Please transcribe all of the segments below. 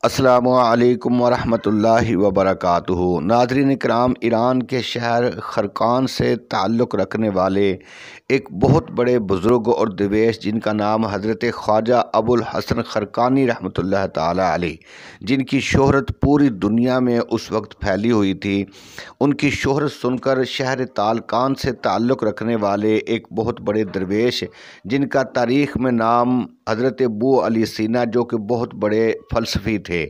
अस्सलामुअलैकुम वरहमतुल्लाहि वबरकातुहू। नाज़रीन इकराम, ईरान के शहर खरकान से ताल्लुक़ रखने वाले एक बहुत बड़े बुज़ुर्ग और दरवेश जिनका नाम हज़रत ख्वाजा अबुल हसन खरकानी रहमतुल्लाह ताला अलैह, जिनकी शोहरत पूरी दुनिया में उस वक्त फैली हुई थी, उनकी शोहरत सुनकर शहर तालकान से ताल्लुक़ रखने वाले एक बहुत बड़े दरवेश जिनका तारीख़ में नाम हज़रत अबू अली सीना, जो कि बहुत बड़े फ़लसफ़ी थे,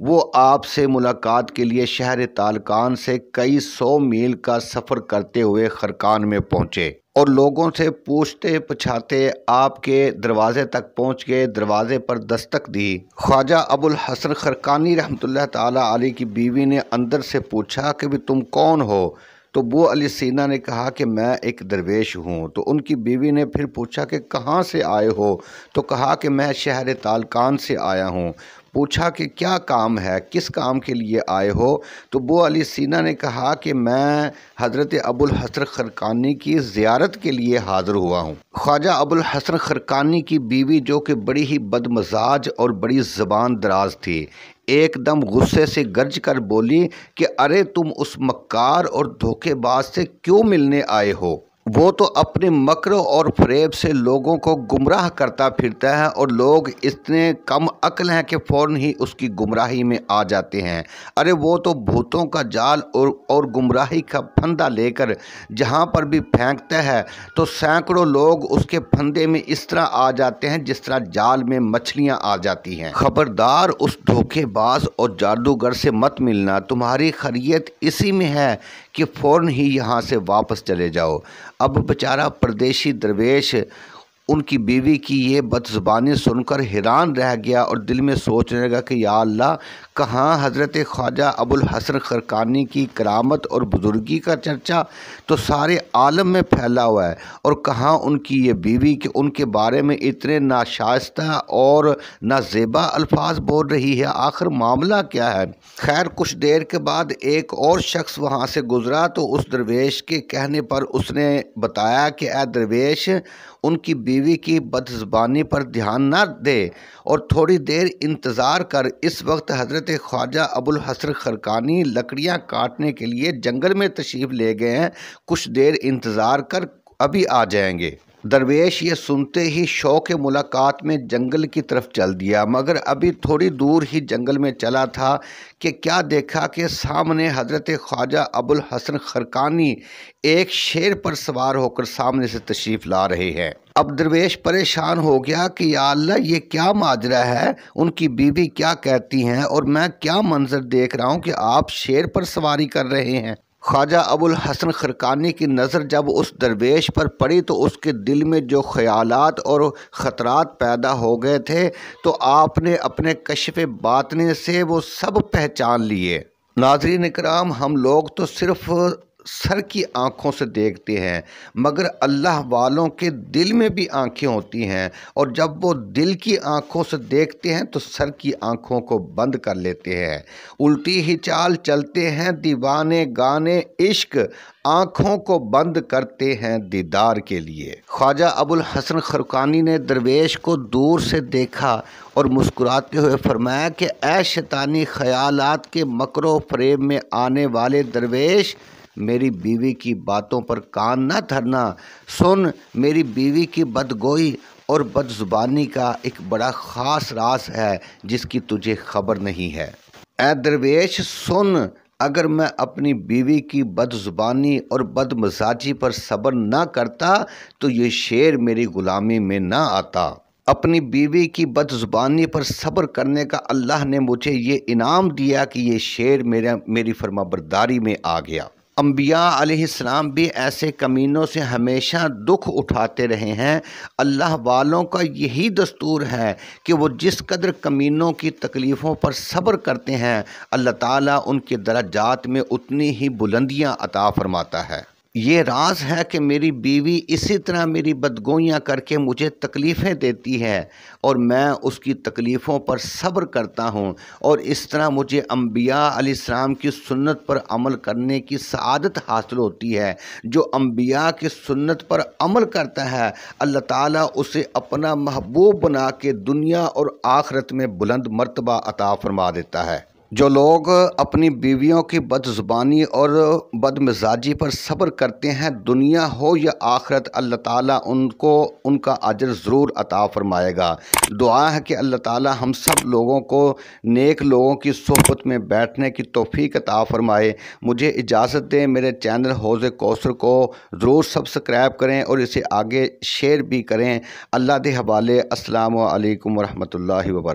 वो आपसे मुलाकात के लिए शहर तालकान से कई सौ मील का सफ़र करते हुए खरकान में पहुँचे और लोगों से पूछते पछाते आपके दरवाज़े तक पहुँच गए। दरवाज़े पर दस्तक दी। ख्वाजा अबुल हसन खरकानी रहमतुल्लाह ताला अलैह की बीवी ने अंदर से पूछा कि भी तुम कौन हो? तो अबू अली सीना ने कहा कि मैं एक दरवेश हूँ। तो उनकी बीवी ने फिर पूछा कि कहाँ से आए हो? तो कहा कि मैं शहर तालकान से आया हूँ। पूछा कि क्या काम है, किस काम के लिए आए हो? तो अबू अली सीना ने कहा कि मैं हज़रत अबुल हसन खरकानी की ज़ियारत के लिए हाज़िर हुआ हूँ। ख्वाजा अबुल हसन खरकानी की बीवी, जो कि बड़ी ही बदमजाज और बड़ी ज़बान दराज थी, एकदम गुस्से से गरज कर बोली कि अरे तुम उस मक्कार और धोखेबाज से क्यों मिलने आए हो? वो तो अपने मक्र और फ़रेब से लोगों को गुमराह करता फिरता है और लोग इतने कम अक्ल हैं कि फ़ौरन ही उसकी गुमराही में आ जाते हैं। अरे वो तो भूतों का जाल और गुमराही का फंदा लेकर जहाँ पर भी फेंकता है तो सैकड़ों लोग उसके फंदे में इस तरह आ जाते हैं जिस तरह जाल में मछलियाँ आ जाती हैं। खबरदार, उस धोखेबाज और जादूगर से मत मिलना। तुम्हारी खैरियत इसी में है कि फ़ौरन ही यहाँ से वापस चले जाओ। अब बेचारा परदेशी दरवेश उनकी बीवी की ये बदज़ुबानी सुनकर हैरान रह गया और दिल में सोचने लगा कि या अल्लाह, कहाँ हज़रत ख्वाजा अबुल हसन खरकानी की करामत और बुज़ुर्गी का चर्चा तो सारे आलम में फैला हुआ है, और कहाँ उनकी ये बीवी कि उनके बारे में इतने नाशाइस्ता और नाज़ेबा अल्फाज बोल रही है। आखिर मामला क्या है? खैर, कुछ देर के बाद एक और शख्स वहाँ से गुज़रा तो उस दरवेश के कहने पर उसने बताया कि ए दरवेश, उनकी बीवी की बदज़ुबानी पर ध्यान ना दे और थोड़ी देर इंतज़ार कर। इस वक्त हज़रत ख्वाजा अबुल हसन खरकानी लकड़ियाँ काटने के लिए जंगल में तशरीफ़ ले गए हैं, कुछ देर इंतज़ार कर, अभी आ जाएंगे। दरवेश ये सुनते ही शौक़ मुलाकात में जंगल की तरफ चल दिया, मगर अभी थोड़ी दूर ही जंगल में चला था कि क्या देखा कि सामने हज़रत ख्वाजा अबुल हसन खरकानी एक शेर पर सवार होकर सामने से तशरीफ़ ला रहे हैं। अब दरवेश परेशान हो गया कि या अल्लाह, ये क्या माजरा है? उनकी बीवी क्या कहती हैं और मैं क्या मंजर देख रहा हूँ कि आप शेर पर सवारी कर रहे हैं? ख्वाजा अबुल हसन खरकानी की नज़र जब उस दरवेश पर पड़ी तो उसके दिल में जो ख़यालात और ख़तरात पैदा हो गए थे तो आपने अपने कश्फ़े बातनी से वो सब पहचान लिए। नाज़रीन इकराम, हम लोग तो सिर्फ़ सर की आँखों से देखते हैं, मगर अल्लाह वालों के दिल में भी आँखें होती हैं, और जब वो दिल की आँखों से देखते हैं तो सर की आँखों को बंद कर लेते हैं। उल्टी ही चाल चलते हैं दीवाने गाने इश्क, आँखों को बंद करते हैं दीदार के लिए। ख्वाजा अबुल हसन खरकानी ने दरवेश को दूर से देखा और मुस्कुराते हुए फरमाया कि ऐ शैतानी ख़यालात के मकरो फ़रेब में आने वाले दरवेश, मेरी बीवी की बातों पर कान न धरना। सुन, मेरी बीवी की बदगोई और बदज़ुबानी का एक बड़ा ख़ास राज है जिसकी तुझे खबर नहीं है। ऐ दरवेश सुन, अगर मैं अपनी बीवी की बदज़ुबानी और बदमजाजी पर सब्र ना करता तो ये शेर मेरी ग़ुलामी में ना आता। अपनी बीवी की बदज़ुबानी पर सब्र करने का अल्लाह ने मुझे ये इनाम दिया कि ये शेर मेरी फरमाबरदारी में आ गया। अंबिया अलैहिस्सलाम भी ऐसे कमीनों से हमेशा दुख उठाते रहे हैं। अल्लाह वालों का यही दस्तूर है कि वो जिस कदर कमीनों की तकलीफ़ों पर सब्र करते हैं, अल्लाह ताला उनके दर्जात में उतनी ही बुलंदियां अता फरमाता है। ये राज है कि मेरी बीवी इसी तरह मेरी बदगोइयाँ करके मुझे तकलीफ़ें देती है और मैं उसकी तकलीफ़ों पर सब्र करता हूँ, और इस तरह मुझे अम्बिया अलैहिस्सलाम की सुन्नत पर अमल करने की सआदत हासिल होती है। जो अम्बिया की सुन्नत पर अमल करता है, अल्लाह ताला उसे अपना महबूब बना के दुनिया और आखिरत में बुलंद मर्तबा अता फरमा देता है। जो लोग अपनी बीवियों की बदज़ुबानी और बदमिजाजी पर सब्र करते हैं, दुनिया हो या आखिरत, अल्लाह ताला उनको उनका अजर ज़रूर अता फ़रमाएगा। दुआ है कि अल्लाह ताला हम सब लोगों को नेक लोगों की सोहबत में बैठने की तौफ़ीक अता फ़रमाए। मुझे इजाज़त दें। मेरे चैनल हौज़ कौसर को ज़रूर सब्सक्राइब करें और इसे आगे शेयर भी करें। अल्लाह के हवाले। अस्सलामु अलैकुम व रहमतुल्लाहि व बरकातहू।